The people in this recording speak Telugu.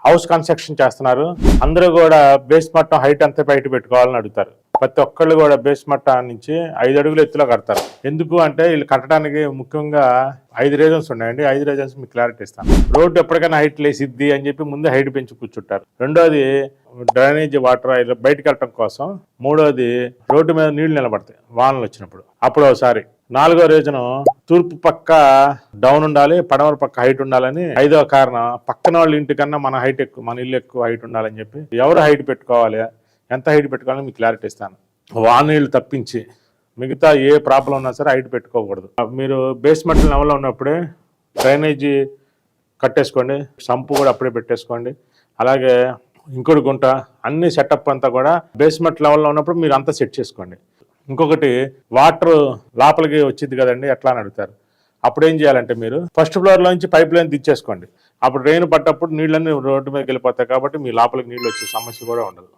హౌస్ కన్స్ట్రక్షన్ చేస్తున్నారు, అందరూ కూడా బేస్ మట్టం హైట్ అంతా బయట పెట్టుకోవాలని అడుగుతారు. ప్రతి ఒక్కళ్ళు కూడా బేస్ మట్టం నుంచి 5 అడుగులు ఎత్తులో కడతారు. ఎందుకు అంటే వీళ్ళు కట్టడానికి ముఖ్యంగా 5 రీజన్స్ ఉన్నాయండి. 5 రీజన్స్ మీకు క్లారిటీ ఇస్తాను. రోడ్డు ఎప్పటికైనా హైట్ లేసిద్ది అని చెప్పి ముందు హైట్ పెంచి కూర్చుంటారు. రెండోది డ్రైనేజ్ వాటర్ బయటకు వెళ్ళటం కోసం. మూడోది రోడ్డు మీద నీళ్లు నిలబడతాయి వానలు వచ్చినప్పుడు, అప్పుడు ఒకసారి. నాలుగో రీజను తూర్పు పక్క డౌన్ ఉండాలి, పడమర పక్క హైట్ ఉండాలని. ఐదో కారణం పక్కన వాళ్ళ ఇంటికన్నా మన హైట్ ఎక్కువ, మన ఇల్లు ఎక్కువ హైట్ ఉండాలని చెప్పి. ఎవరు హైట్ పెట్టుకోవాలి, ఎంత హైట్ పెట్టుకోవాలని మీకు క్లారిటీ ఇస్తాను. వానీళ్ళు తప్పించి మిగతా ఏ ప్రాబ్లం ఉన్నా సరే హైట్ పెట్టుకోకూడదు. మీరు బేస్మెంట్ లెవెల్లో ఉన్నప్పుడే డ్రైనేజీ కట్టేసుకోండి, సంపు కూడా అప్పుడే పెట్టేసుకోండి. అలాగే ఇంకోటి గుంట అన్ని సెటప్ అంతా కూడా బేస్మెంట్ లెవెల్లో ఉన్నప్పుడు మీరు అంతా సెట్ చేసుకోండి. ఇంకొకటి వాటర్ లోపలికి వచ్చింది కదండి ఎట్లా అని అడుగుతారు. అప్పుడు ఏం చేయాలంటే మీరు ఫస్ట్ ఫ్లోర్లోంచి పైప్ లైన్ దించేసుకోండి. అప్పుడు రెయిన్ పడ్డప్పుడు నీళ్ళన్నీ రోడ్డు మీదకి వెళ్ళిపోతాయి కాబట్టి మీ లోపలికి నీళ్ళు వచ్చే సమస్య కూడా ఉండదు.